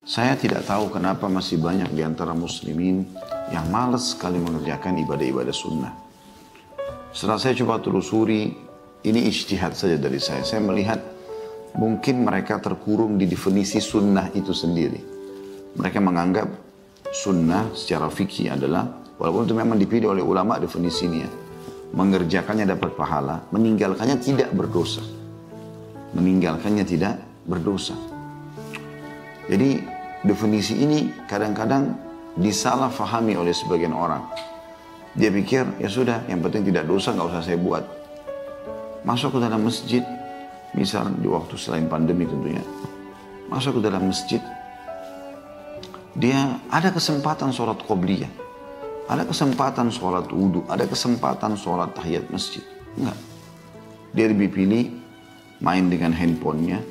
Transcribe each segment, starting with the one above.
Saya tidak tahu kenapa masih banyak di antara muslimin yang malas sekali mengerjakan ibadah-ibadah sunnah. Setelah saya coba telusuri, ini ijtihad saja dari saya. Saya melihat mungkin mereka terkurung di definisi sunnah itu sendiri. Mereka menganggap sunnah secara fikih adalah, walaupun itu memang dipilih oleh ulama definisinya, mengerjakannya dapat pahala, meninggalkannya tidak berdosa. Meninggalkannya tidak berdosa. Jadi definisi ini kadang-kadang disalahfahami oleh sebagian orang. Dia pikir, ya sudah, yang penting tidak dosa, nggak usah saya buat. Masuk ke dalam masjid, misal di waktu selain pandemi tentunya, masuk ke dalam masjid, dia ada kesempatan sholat qobliyah, ada kesempatan sholat wudhu, ada kesempatan sholat tahiyat masjid. Enggak. Dia lebih pilih main dengan handphonenya,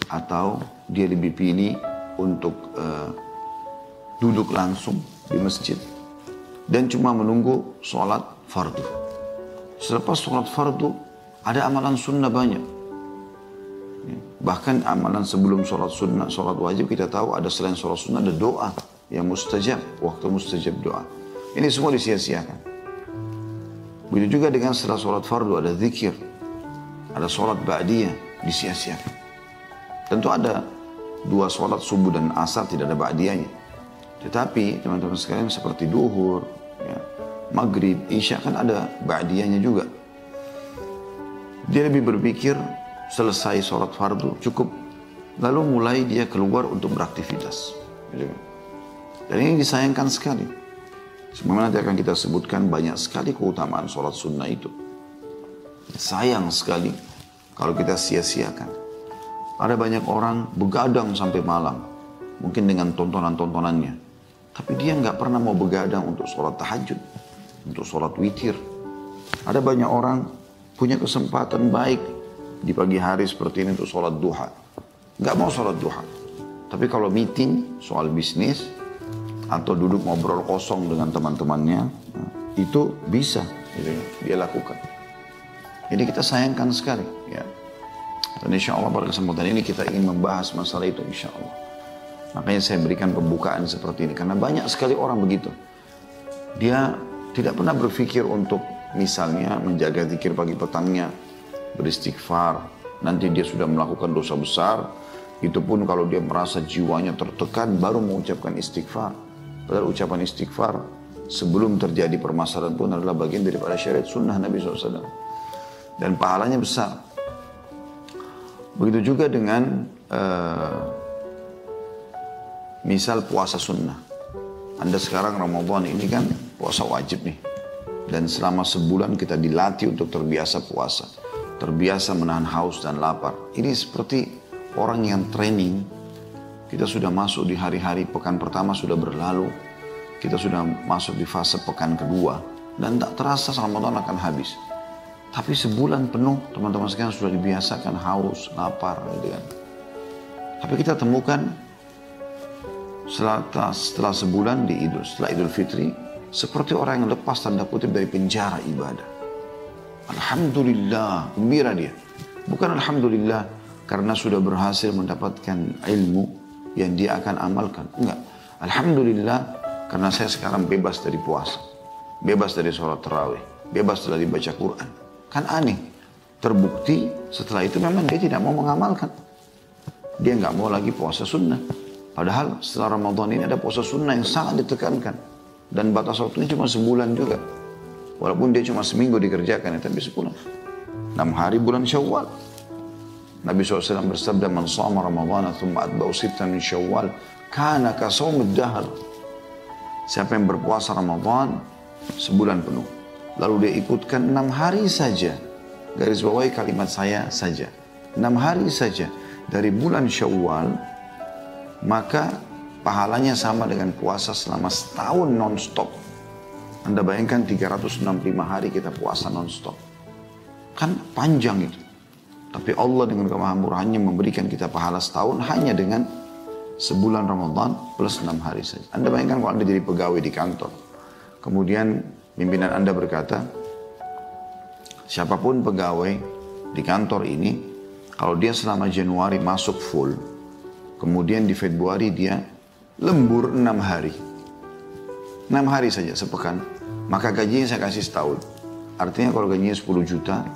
atau dia lebih pilih untuk duduk langsung di masjid dan cuma menunggu sholat fardu. Selepas sholat fardu ada amalan sunnah banyak. Bahkan amalan sebelum sholat sunnah, sholat wajib kita tahu ada selain sholat sunnah ada doa yang mustajab, waktu mustajab doa. Ini semua disia-siakan. Begitu juga dengan setelah sholat fardu ada zikir, ada sholat ba'diyah, disia-siakan. Tentu ada dua sholat subuh dan asar tidak ada ba'diyahnya. Tetapi teman-teman sekalian seperti duhur, ya, maghrib, isya kan ada ba'diyahnya juga. Dia lebih berpikir selesai sholat fardu cukup, lalu mulai dia keluar untuk beraktivitas. Dan ini disayangkan sekali. Sebagaimana nanti akan kita sebutkan banyak sekali keutamaan sholat sunnah itu. Sayang sekali kalau kita sia-siakan. Ada banyak orang begadang sampai malam, mungkin dengan tontonan-tontonannya. Tapi dia nggak pernah mau begadang untuk sholat tahajud, untuk sholat witir. Ada banyak orang punya kesempatan baik di pagi hari seperti ini untuk sholat duha. Nggak mau sholat duha. Tapi kalau meeting soal bisnis, atau duduk ngobrol kosong dengan teman-temannya, itu bisa dia lakukan. Jadi kita sayangkan sekali. Ya. Dan insya Allah pada kesempatan ini kita ingin membahas masalah itu insya Allah. Makanya saya berikan pembukaan seperti ini. Karena banyak sekali orang begitu. Dia tidak pernah berpikir untuk misalnya menjaga zikir pagi petangnya, beristighfar. Nanti dia sudah melakukan dosa besar. Itu pun kalau dia merasa jiwanya tertekan baru mengucapkan istighfar. Padahal ucapan istighfar sebelum terjadi permasalahan pun adalah bagian daripada syariat sunnah Nabi SAW. Dan pahalanya besar. Begitu juga dengan misal puasa sunnah. Anda sekarang Ramadan ini kan puasa wajib nih. Dan selama sebulan kita dilatih untuk terbiasa puasa. Terbiasa menahan haus dan lapar. Ini seperti orang yang training. Kita sudah masuk di hari-hari pekan pertama sudah berlalu. Kita sudah masuk di fase pekan kedua. Dan tak terasa Ramadan akan habis. Tapi sebulan penuh teman-teman sekalian sudah dibiasakan haus, lapar gitu kan. Tapi kita temukan setelah sebulan setelah Idul Fitri, seperti orang yang lepas tanda kutip dari penjara ibadah. Alhamdulillah, gembira dia. Bukan alhamdulillah karena sudah berhasil mendapatkan ilmu yang dia akan amalkan. Enggak. Alhamdulillah karena saya sekarang bebas dari puasa. Bebas dari sholat tarawih. Bebas dari baca Quran. Kan aneh, terbukti setelah itu memang dia tidak mau mengamalkan. Dia nggak mau lagi puasa sunnah. Padahal setelah Ramadan ini ada puasa sunnah yang sangat ditekankan. Dan batas waktunya cuma sebulan juga. Walaupun dia cuma seminggu dikerjakan, tapi sebulan. 6 hari bulan Syawal. Nabi SAW bersabda, "Man shama Ramadhana thumma atba'u sittan min Syawal, kana ka shaumid dahr." Siapa yang berpuasa Ramadan sebulan penuh, lalu dia ikutkan 6 hari saja, garis bawahi kalimat saya saja, 6 hari saja dari bulan Syawal, maka pahalanya sama dengan puasa selama setahun non-stop. Anda bayangkan 365 hari kita puasa non-stop. Kan panjang itu. Tapi Allah dengan kemahamurahannya memberikan kita pahala setahun hanya dengan sebulan Ramadan plus 6 hari saja. Anda bayangkan kalau Anda jadi pegawai di kantor. Kemudian pimpinan Anda berkata, siapapun pegawai di kantor ini, kalau dia selama Januari masuk full, kemudian di Februari dia lembur 6 hari. 6 hari saja sepekan. Maka gajinya saya kasih setahun. Artinya kalau gajinya 10 juta,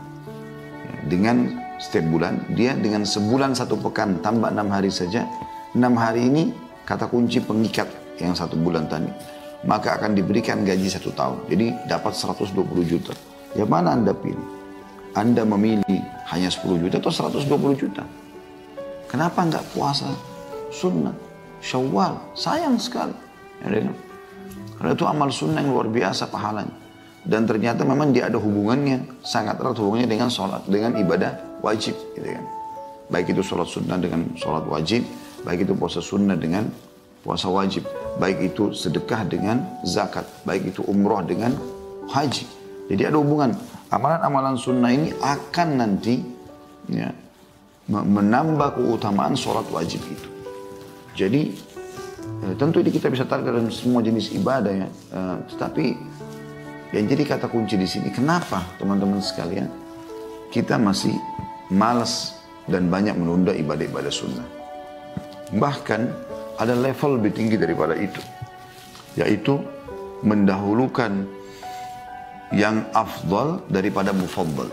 ya, dengan setiap bulan, dia dengan sebulan 1 pekan tambah 6 hari saja. 6 hari ini kata kunci pengikat yang 1 bulan tadi. Maka akan diberikan gaji 1 tahun. Jadi dapat 120 juta. Ya mana Anda pilih? Anda memilih hanya 10 juta atau 120 juta? Kenapa enggak puasa sunnah? Syawal, sayang sekali. Ya, karena itu amal sunnah yang luar biasa pahalanya. Dan ternyata memang dia ada hubungannya, sangat erat hubungannya dengan sholat, dengan ibadah wajib. Gitu kan. Baik itu sholat sunnah dengan sholat wajib, baik itu puasa sunnah dengan puasa wajib, baik itu sedekah dengan zakat, baik itu umroh dengan haji. Jadi ada hubungan. Amalan-amalan sunnah ini akan nanti ya, menambah keutamaan sholat wajib itu. Jadi tentu ini kita bisa tarik dalam semua jenis ibadah ya. Tetapi yang jadi kata kunci di sini, kenapa teman-teman sekalian kita masih malas dan banyak menunda ibadah-ibadah sunnah. Bahkan ada level lebih tinggi daripada itu, yaitu mendahulukan yang afdal daripada mufaddal.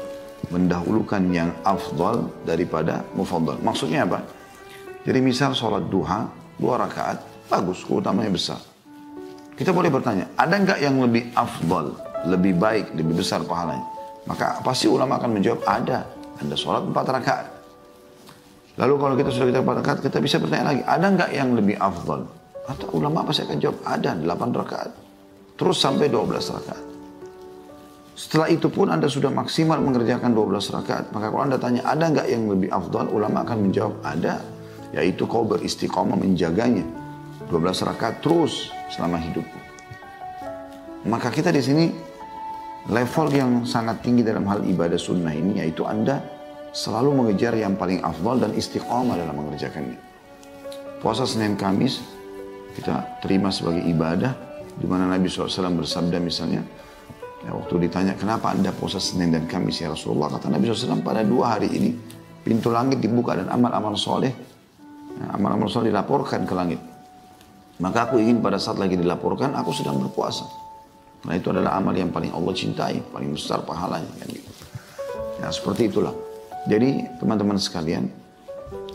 Mendahulukan yang afdal daripada mufaddal. Maksudnya apa? Jadi misal sholat duha 2 rakaat, bagus, keutamanya besar. Kita boleh bertanya, ada nggak yang lebih afdal, lebih baik, lebih besar pahalanya? Maka pasti ulama akan menjawab, ada. Anda sholat 4 rakaat. Lalu kalau kita sudah 4 rakaat, kita bisa bertanya lagi, ada nggak yang lebih afdal? Atau ulama pasti akan jawab, ada 8 rakaat. Terus sampai 12 rakaat. Setelah itu pun Anda sudah maksimal mengerjakan 12 rakaat. Maka kalau Anda tanya, ada nggak yang lebih afdal? Ulama akan menjawab, ada. Yaitu kau beristiqomah menjaganya. 12 rakaat terus selama hidupmu. Maka kita di sini level yang sangat tinggi dalam hal ibadah sunnah ini, yaitu Anda selalu mengejar yang paling afdal dan istiqomah dalam mengerjakannya. Puasa Senin Kamis kita terima sebagai ibadah, di mana Nabi SAW bersabda misalnya, ya, waktu ditanya kenapa Anda puasa Senin dan Kamis ya Rasulullah, kata Nabi SAW, pada 2 hari ini pintu langit dibuka dan amal-amal soleh, amal-amal soleh dilaporkan ke langit. Maka aku ingin pada saat lagi dilaporkan aku sedang berpuasa. Nah itu adalah amal yang paling Allah cintai, paling besar pahalanya. Kan gitu. Ya seperti itulah. Jadi teman-teman sekalian,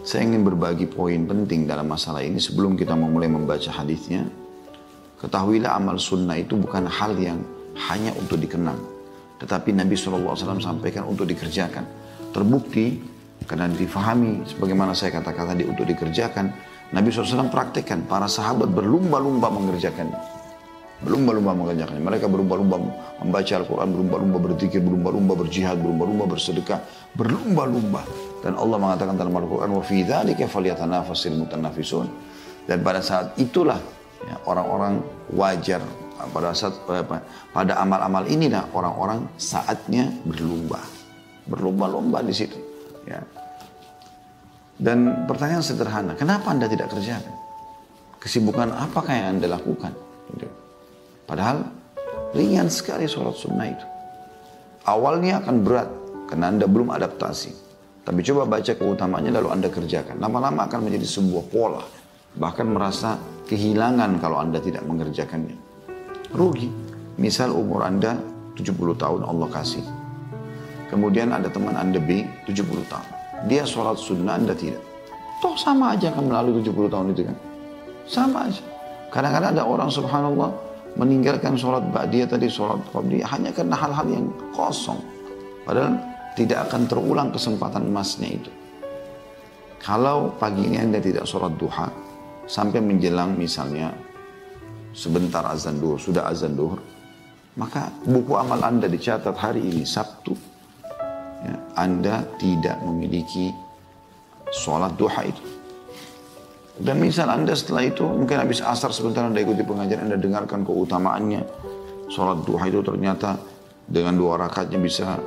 saya ingin berbagi poin penting dalam masalah ini sebelum kita memulai membaca hadisnya. Ketahuilah amal sunnah itu bukan hal yang hanya untuk dikenang, tetapi Nabi SAW sampaikan untuk dikerjakan. Terbukti karena difahami sebagaimana saya kata-kata untuk dikerjakan, Nabi SAW praktekkan, para sahabat berlumba-lumba mengerjakannya. Berlumba-lumba mengerjakannya. Mereka berlumba-lumba membaca Al-Quran, berlumba-lumba berzikir, berlumba-lumba berjihad, berlumba-lumba bersedekah, berlumba-lumba. Dan Allah mengatakan dalam Al-Quran, wa fi dzalika falyatanafasil mutanafisun. Dan pada saat itulah ya, orang-orang wajar pada amal-amal inilah orang-orang saatnya berlumba-lumba di situ. Ya. Dan pertanyaan sederhana, kenapa Anda tidak kerjakan? Kesibukan apakah yang Anda lakukan? Gitu. Padahal ringan sekali sholat sunnah itu. Awalnya akan berat karena Anda belum adaptasi. Tapi coba baca keutamaannya lalu Anda kerjakan. Lama-lama akan menjadi sebuah pola. Bahkan merasa kehilangan kalau Anda tidak mengerjakannya. Rugi. Misal umur Anda 70 tahun Allah kasih. Kemudian ada teman Anda B 70 tahun. Dia sholat sunnah, Anda tidak. Toh sama aja akan melalui 70 tahun itu kan. Sama aja. Kadang-kadang ada orang subhanallah meninggalkan sholat ba'diyah tadi, sholat qabliyah hanya karena hal-hal yang kosong. Padahal tidak akan terulang kesempatan emasnya itu. Kalau pagi ini Anda tidak sholat duha, sampai menjelang misalnya sebentar azan duhur, sudah azan duhur, maka buku amal Anda dicatat hari ini Sabtu, ya, Anda tidak memiliki sholat duha itu. Dan misal Anda setelah itu mungkin habis asar sebentar Anda ikuti pengajaran, Anda dengarkan keutamaannya. Sholat duha itu ternyata dengan 2 rakaatnya bisa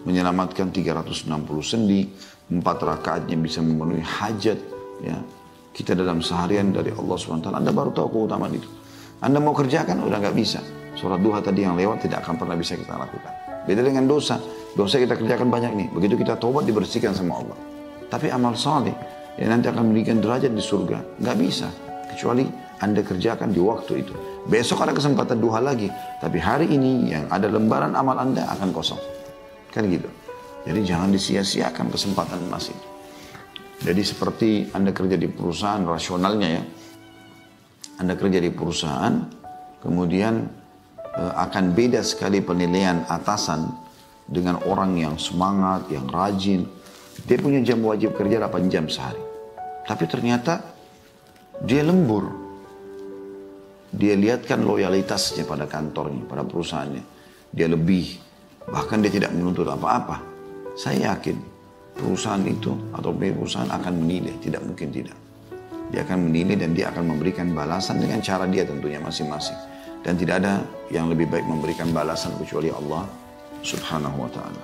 menyelamatkan 360 sendi, 4 rakaatnya bisa memenuhi hajat. Ya. Kita dalam seharian dari Allah SWT, Anda baru tahu keutamaan itu. Anda mau kerjakan udah nggak bisa. Sholat duha tadi yang lewat tidak akan pernah bisa kita lakukan. Beda dengan dosa. Dosa kita kerjakan banyak nih. Begitu kita tobat dibersihkan sama Allah. Tapi amal saleh yang nanti akan memberikan derajat di surga, nggak bisa. kecuali Anda kerjakan di waktu itu. Besok ada kesempatan duha lagi, tapi hari ini yang ada lembaran amal Anda akan kosong. Kan gitu. Jadi jangan disia-siakan kesempatan emas itu. Jadi seperti Anda kerja di perusahaan, rasionalnya ya. Anda kerja di perusahaan, kemudian akan beda sekali penilaian atasan dengan orang yang semangat, yang rajin. Dia punya jam wajib kerja 8 jam sehari. Tapi ternyata dia lembur. Dia lihatkan loyalitasnya pada kantornya, pada perusahaannya. Dia lebih, bahkan dia tidak menuntut apa-apa. Saya yakin perusahaan itu atau perusahaan akan menilai, tidak mungkin tidak. Dia akan menilai dan dia akan memberikan balasan dengan cara dia tentunya masing-masing. Dan tidak ada yang lebih baik memberikan balasan kecuali Allah Subhanahu wa ta'ala.